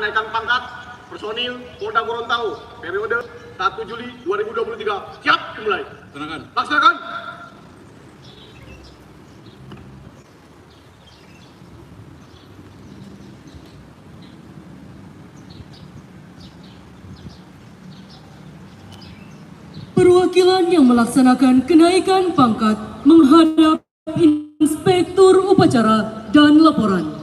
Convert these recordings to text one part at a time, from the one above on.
kenaikan pangkat personil Polda Gorontalo periode 1 Juli 2023. Siap dimulai. Laksanakan. Perwakilan yang melaksanakan kenaikan pangkat menghadap Inspektur Upacara dan Laporan.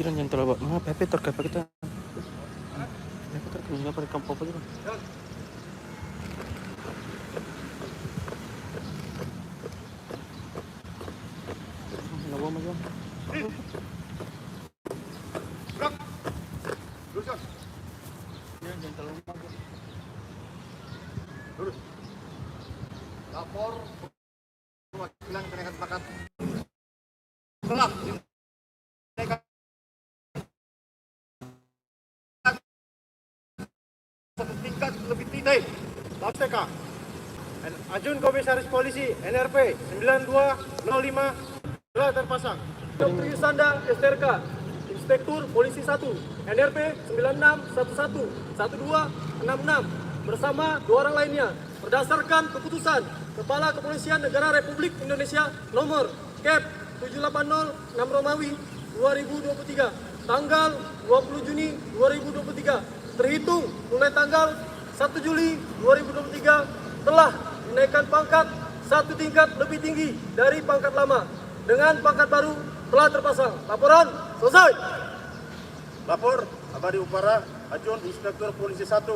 Jangan terlalu mahal, Pepe terkait kita. Pepe terkait nggak pada kampung apa juga. Lawa macam. Jangan terlalu mahal. Lurus. Lapor perwakilan kenaikan pangkat. Setelah kenaikan satu tingkat lebih tinggi. Lapseka. Ajun Komisaris Polisi NRP 9205 telah terpasang. Dr. Yusanda STRK Inspektur Polisi 1 NRP 96111266 bersama 2 orang lainnya berdasarkan keputusan Kepala Kepolisian Negara Republik Indonesia nomor Kep 780 6 Romawi 2023 tanggal 20 Juni 2023 terhitung mulai tanggal 1 Juli 2023 telah dinaikkan pangkat satu tingkat lebih tinggi dari pangkat lama dengan pangkat baru telah terpasang. Laporan selesai. Lapor Abadi Upara Ajun Inspektur Polisi 1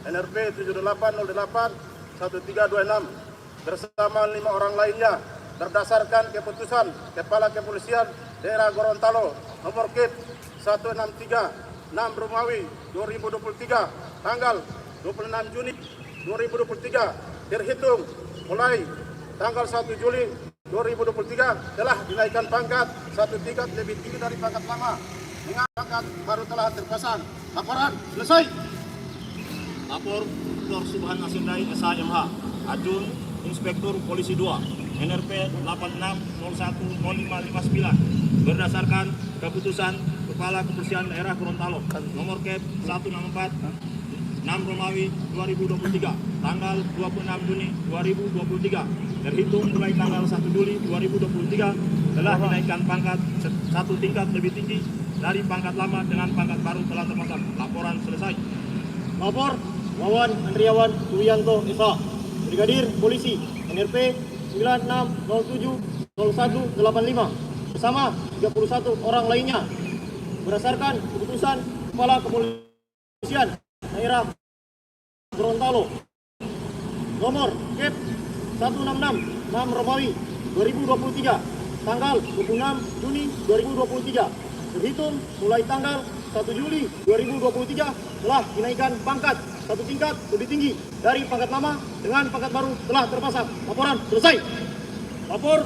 NRP 7808 1326 bersama 5 orang lainnya berdasarkan keputusan Kepala Kepolisian Daerah Gorontalo nomor Kep 163 6 Romawi 2023 tanggal 26 Juni 2023 terhitung mulai tanggal 1 Juli 2023 telah dinaikkan pangkat satu tingkat lebih tinggi dari pangkat lama dengan pangkat baru telah terpasang. Laporan selesai. Lapor Dr. Subhan Asindai SHMH Ajun Inspektur Polisi 2 NRP 86010559 berdasarkan keputusan Kepala Kepolisian Daerah Gorontalo nomor Kep 164 6 Romawi 2023 tanggal 26 Juni 2023 terhitung mulai tanggal 1 Juli 2023 telah dinaikkan pangkat satu tingkat lebih tinggi dari pangkat lama dengan pangkat baru telah terpasang. Laporan selesai. Lapor Wawan Andriawan Duyanto SA Brigadir Polisi NRP 96070185 bersama 31 orang lainnya berdasarkan keputusan Kepala Kepolisian Daerah Gorontalo nomor Kep 166 6 Romawi 2023 tanggal 26 Juni 2023 terhitung mulai tanggal 1 Juli 2023 telah dinaikkan pangkat satu tingkat lebih tinggi dari pangkat lama dengan pangkat baru telah terpasang. Laporan selesai. Lapor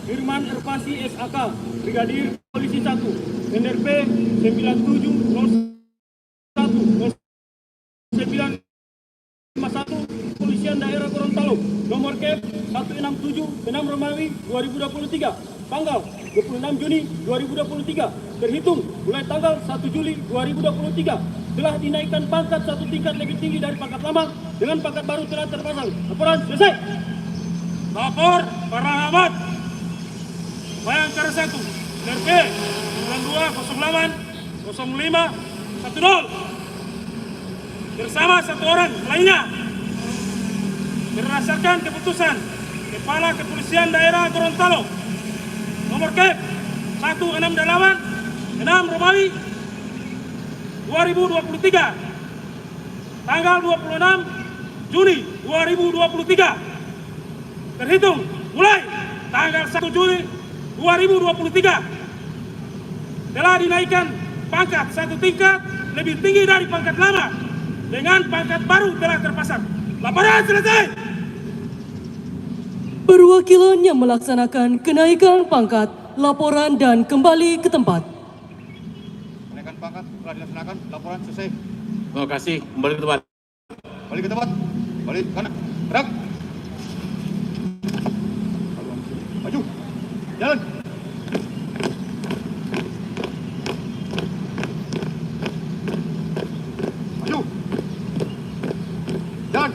Firman Erpasi SAK Brigadir Polisi 1 NRP 9701 951 Kepolisian Daerah Gorontalo nomor Kep 167 6 Romawi 2023 tanggal 26 Juni 2023 terhitung mulai tanggal 1 Juli 2023 telah dinaikkan pangkat satu tingkat lebih tinggi dari pangkat lama dengan pangkat baru telah terpasang. Laporan selesai. Lapor para alamat Bayangkara 1 NRP 9208 0510 bersama satu orang lainnya berdasarkan keputusan Kepala Kepolisian Daerah Gorontalo nomor Kep 168 6 Romawi 2023 tanggal 26 Juni 2023 terhitung mulai tanggal 1 Juli 2023 telah dinaikkan pangkat satu tingkat lebih tinggi dari pangkat lama dengan pangkat baru telah terpasang. Laporan selesai. Perwakilan yang melaksanakan kenaikan pangkat, laporan dan kembali ke tempat. penaikan pangkat telah dilaksanakan. Laporan selesai. Terima kasih. Kembali ke tempat. Balik ke tempat. Balik kanan. Gerak. Maju. Jalan. Maju. Jalan.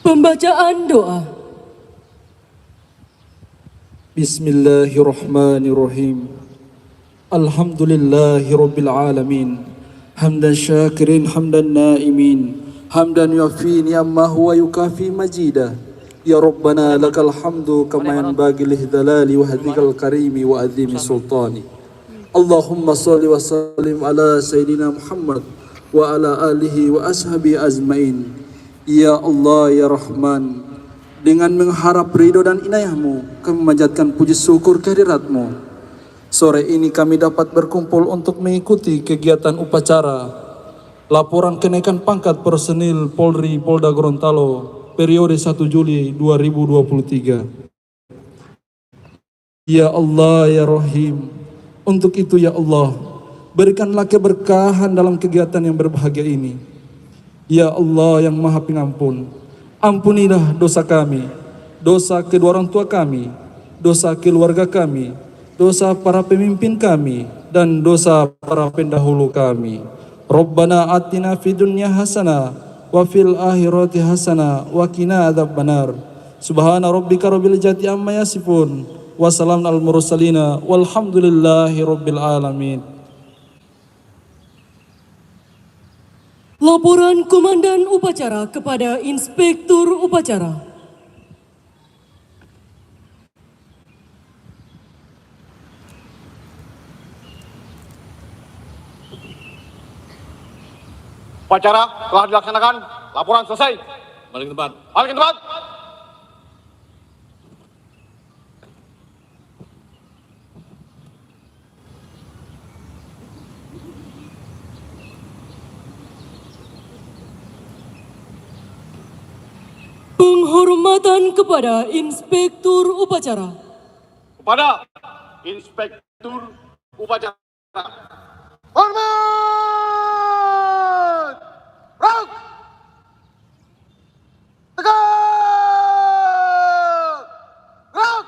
Pembacaan doa. Bismillahirrahmanirrahim. Alhamdulillahi rabbil alamin. Hamdan syakirin hamdan naimin. Hamdan yuafi ni'amahu wa yukafi majidah. Ya Rabbana lakal hamdu kama yanbaghi lihdhalali wa hadhikal karimi wa azimi sultani. Allahumma salli wa sallim ala Sayyidina Muhammad wa ala alihi wa ashabi azmain. Ya Allah ya Rahman, dengan mengharap ridho dan inayah-Mu, kami memanjatkan puji syukur kehadirat-Mu. Sore ini kami dapat berkumpul untuk mengikuti kegiatan upacara laporan kenaikan pangkat personil Polri Polda Gorontalo periode 1 Juli 2023. Ya Allah ya Rahim, untuk itu ya Allah, berikanlah keberkahan dalam kegiatan yang berbahagia ini. Ya Allah yang Maha Pengampun, ampunilah dosa kami, dosa kedua orang tua kami, dosa keluarga kami, dosa para pemimpin kami, dan dosa para pendahulu kami. Rabbana atina fid dunya hasanah wa fil akhirati hasanah wa qina adzabannar. Subhana rabbika rabbil izzati amma yasifun wa salamun al mursalina walhamdulillahi rabbil alamin. Laporan Komandan Upacara kepada Inspektur Upacara. Upacara telah dilaksanakan. Laporan selesai. Balik ke tempat. Balik ke tempat. Penghormatan kepada Inspektur Upacara. Kepada Inspektur Upacara. Hormat! Rok! Tegak! Rok!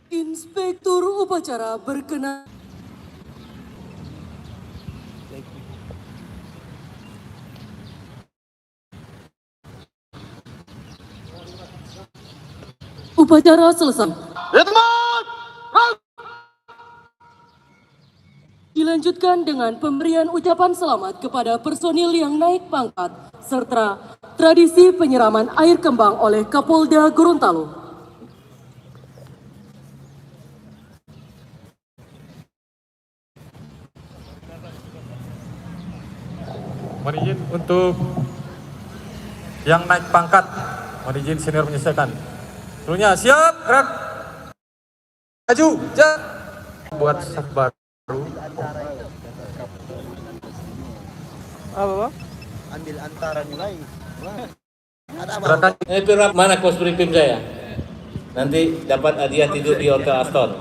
Inspektur Upacara berkenan. Upacara selesai. Di tempat! Rok! Dilanjutkan dengan pemberian ucapan selamat kepada personil yang naik pangkat serta tradisi penyiraman air kembang oleh Kapolda Gorontalo. Mohon izin untuk yang naik pangkat, mohon izin senior menyelesaikan. Seluruhnya siap, gerak. Maju, jalan. Buat saf baru. Apa? Ambil antara nilai. Gerakan. Pirap mana kostum tim saya? Nanti dapat hadiah tidur di Hotel Aston.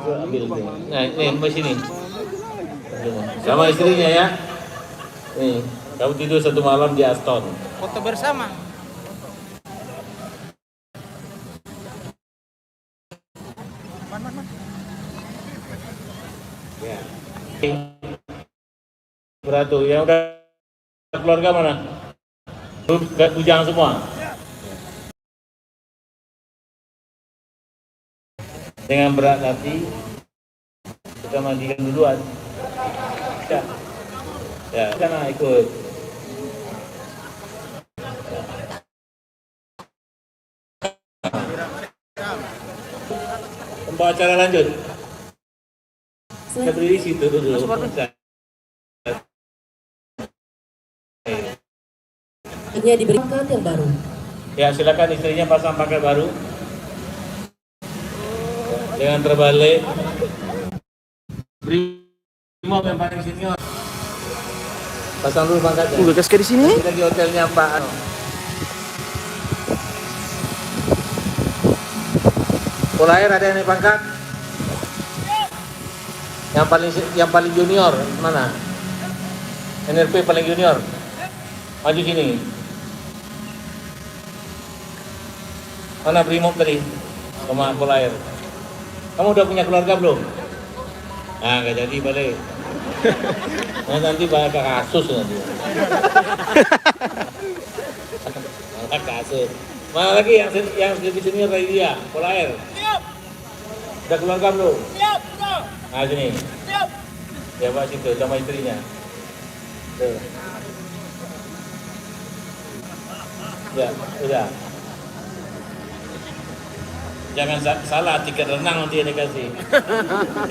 Ambil ini. Nah, ini Mas ini. Sama istrinya ya. Nih, kamu tidur satu malam di Aston. Foto bersama. Ya. Beratu, yang udah keluarga mana? Bujang semua. dengan berat hati kita mandikan duluan. Ya, sana ikut. Pembawa acara lanjut. Saya berdiri situ dulu. Hanya diberi pangkat yang baru. Ya, silakan istrinya pasang pakai baru. Jangan terbalik. Brimob yang paling senior. Pasang dulu pangkatnya. Udah gas di sini. Kita di hotelnya Pak. Polair ada yang naik pangkat? Yang paling junior mana? NRP paling junior. Maju sini. Mana Brimob tadi? Sama Polair. Kamu udah punya keluarga belum? Nah, nggak jadi balik. Nah, nanti banyak kasus nanti. Banyak kasus. Mana lagi yang lebih senior dari dia? Polair. Udah keluarga belum? Siap. Nah, sini. Siap. Ya, Pak, situ sama istrinya. Tuh. Ya, udah. Jangan salah, tiket renang nanti yang dikasih.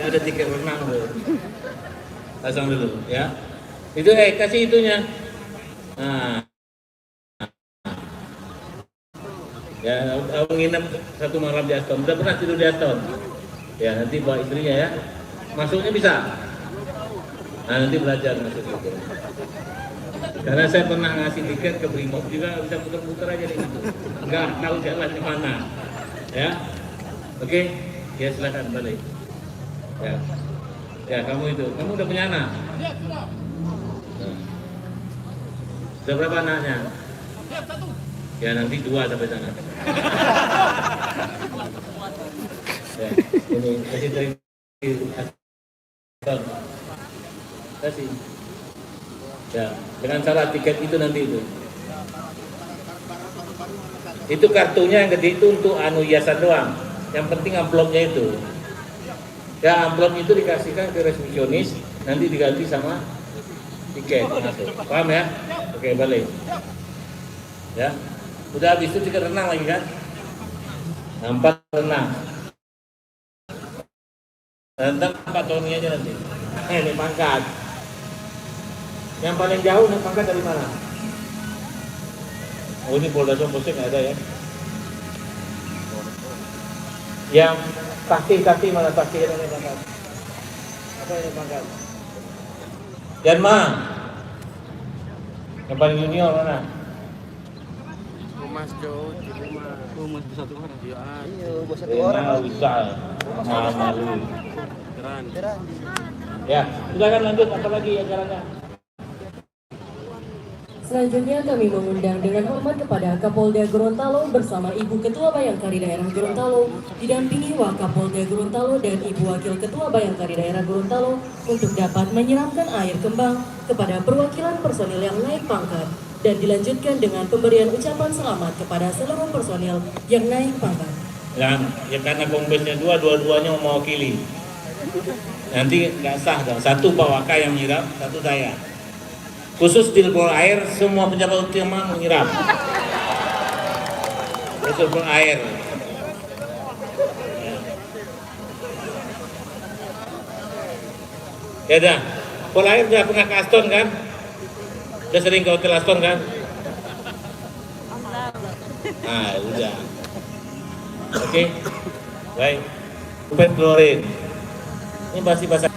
Ya, ada tiket renang tuh. Pasang dulu, ya. Itu kasih itunya. Nah. Ya, aku nginep 1 malam di Aston. Udah pernah tidur di Aston? Ya, nanti bawa istrinya ya. Masuknya bisa. Nah, nanti belajar masuk itu. Karena saya pernah ngasih tiket ke Brimob juga bisa putar-putar aja di situ. Enggak tahu jalan di mana. Ya, oke, ya silakan balik. Ya, kamu udah punya anak? Nah. Sudah berapa anaknya? Ya, nanti 2 sampai sana. Ya, ini kasih dari kasih. Ya, dengan salah tiket itu nanti itu. Itu kartunya yang gede itu untuk hiasan doang. Yang penting amplopnya itu. Ya, amplop itu dikasihkan ke resepsionis, nanti diganti sama tiket. Paham ya? Oke, balik. Ya, udah habis itu tiket renang lagi kan? 4 renang. Tentang 4 Tony aja nanti. Ini pangkat. Yang paling jauh naik pangkat dari mana? Oh, ini Polda Somposek nggak ada ya? Yang taksi mana taksi yang naik pangkat? Apa yang naik pangkat? Yanma. Yang paling junior mana? Mas jauh di rumah. Mas satu orang. Iya, buat 1 orang. Bisa. Malu. Keren. Ya, silakan lanjut. Apa lagi acaranya? Selanjutnya kami mengundang dengan hormat kepada Kapolda Gorontalo bersama Ibu Ketua Bayangkari Daerah Gorontalo didampingi Wakapolda Gorontalo dan Ibu Wakil Ketua Bayangkari Daerah Gorontalo untuk dapat menyiramkan air kembang kepada perwakilan personil yang naik pangkat dan dilanjutkan dengan pemberian ucapan selamat kepada seluruh personil yang naik pangkat. Dan ya karena kombesnya dua-duanya mewakili. Nanti nggak sah dong. Satu Pak Waka yang menyiram, satu saya. Khusus di Polair, semua pejabat utama menyiram. Itu Polair. Ya dah, Polair udah pernah ke Aston kan? Udah sering ke Hotel Aston kan? Ah, udah. Oke, baik. Upet klorin. Ini pasti bahasa.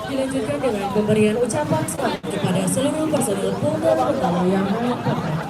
Dilanjutkan dengan pemberian ucapan selamat kepada seluruh personil Polda Gorontalo yang hadir.